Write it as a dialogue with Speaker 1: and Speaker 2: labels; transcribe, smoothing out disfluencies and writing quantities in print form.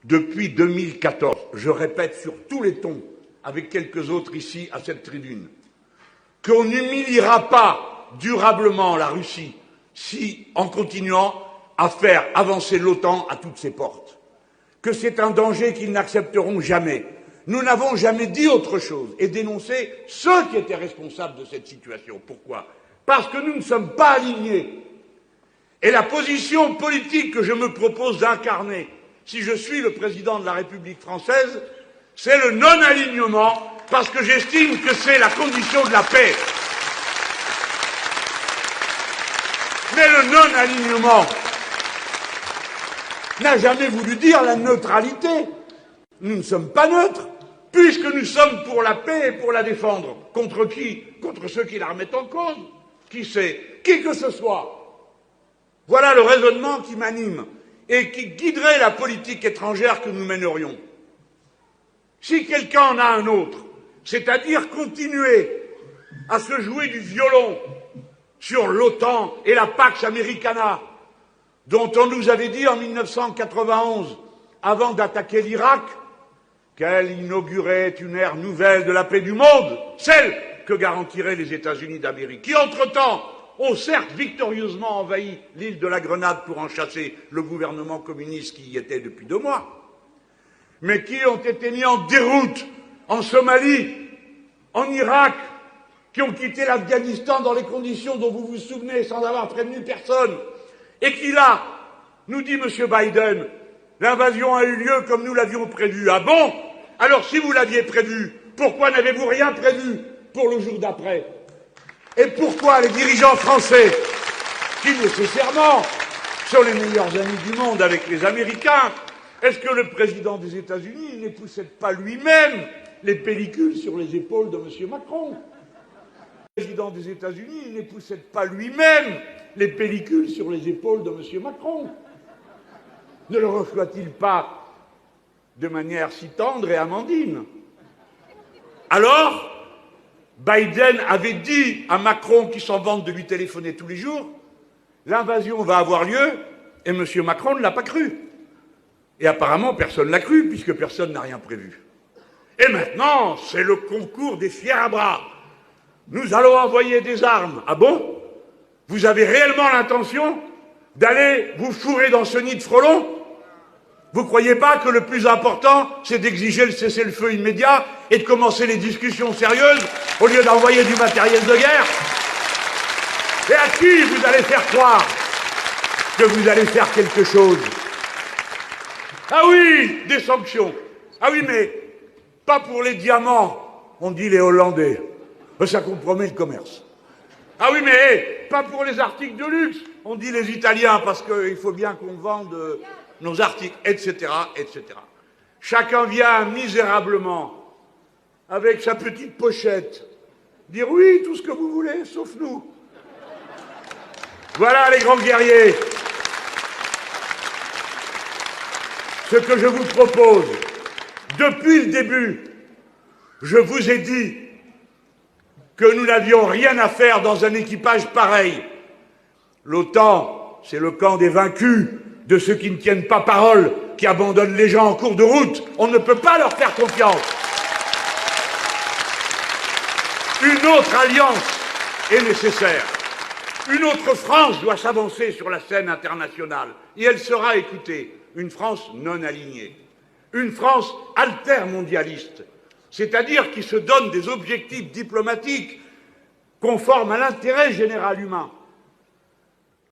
Speaker 1: depuis 2014, je répète sur tous les tons, avec quelques autres ici à cette tribune, qu'on n'humiliera pas durablement la Russie si, en continuant à faire avancer l'OTAN à toutes ses portes, que c'est un danger qu'ils n'accepteront jamais. Nous n'avons jamais dit autre chose et dénoncé ceux qui étaient responsables de cette situation. Pourquoi? Parce que nous ne sommes pas alignés. Et la position politique que je me propose d'incarner, si je suis le président de la République française, c'est le non-alignement, parce que j'estime que c'est la condition de la paix. Mais le non-alignement n'a jamais voulu dire la neutralité. Nous ne sommes pas neutres, puisque nous sommes pour la paix et pour la défendre. Contre qui? Contre ceux qui la remettent en cause. Qui c'est? Qui que ce soit. Voilà le raisonnement qui m'anime et qui guiderait la politique étrangère que nous mènerions. Si quelqu'un en a un autre, c'est-à-dire continuer à se jouer du violon sur l'OTAN et la Pax Americana, dont on nous avait dit en 1991, avant d'attaquer l'Irak, qu'elle inaugurait une ère nouvelle de la paix du monde, celle que garantiraient les États-Unis d'Amérique, qui entre-temps ont certes victorieusement envahi l'île de la Grenade pour en chasser le gouvernement communiste qui y était depuis 2 mois, mais qui ont été mis en déroute en Somalie, en Irak, qui ont quitté l'Afghanistan dans les conditions dont vous vous souvenez sans avoir prévenu personne, et qui là, nous dit M. Biden, l'invasion a eu lieu comme nous l'avions prévu. Ah bon? Alors si vous l'aviez prévu, pourquoi n'avez-vous rien prévu pour le jour d'après? Et pourquoi les dirigeants français, qui nécessairement sont les meilleurs amis du monde avec les Américains, est-ce que le président des États-Unis n'époussette pas lui-même les pellicules sur les épaules de M. Macron? Le président des États-Unis n'époussette pas lui-même les pellicules sur les épaules de M. Macron? Ne le reçoit-il pas de manière si tendre et amandine? Alors, Biden avait dit à Macron, qui s'en vante de lui téléphoner tous les jours, l'invasion va avoir lieu, et M. Macron ne l'a pas cru. Et apparemment, personne ne l'a cru, puisque personne n'a rien prévu. Et maintenant, c'est le concours des fiers à bras. Nous allons envoyer des armes. Ah bon? Vous avez réellement l'intention d'aller vous fourrer dans ce nid de frelons? Vous ne croyez pas que le plus important, c'est d'exiger le cessez-le-feu immédiat et de commencer les discussions sérieuses au lieu d'envoyer du matériel de guerre? Et à qui vous allez faire croire que vous allez faire quelque chose? Ah oui, des sanctions. Ah oui, mais pas pour les diamants, on dit les Hollandais. Ça compromet le commerce. Ah oui, mais pas pour les articles de luxe, on dit les Italiens, parce qu'il faut bien qu'on vende nos articles, etc., etc. Chacun vient misérablement, avec sa petite pochette, dire oui, tout ce que vous voulez, sauf nous. Voilà les grands guerriers. Ce que je vous propose, depuis le début, je vous ai dit que nous n'avions rien à faire dans un équipage pareil. L'OTAN, c'est le camp des vaincus, de ceux qui ne tiennent pas parole, qui abandonnent les gens en cours de route. On ne peut pas leur faire confiance. Une autre alliance est nécessaire. Une autre France doit s'avancer sur la scène internationale. Et elle sera écoutée. Une France non alignée. Une France altermondialiste. C'est-à-dire qui se donne des objectifs diplomatiques conformes à l'intérêt général humain.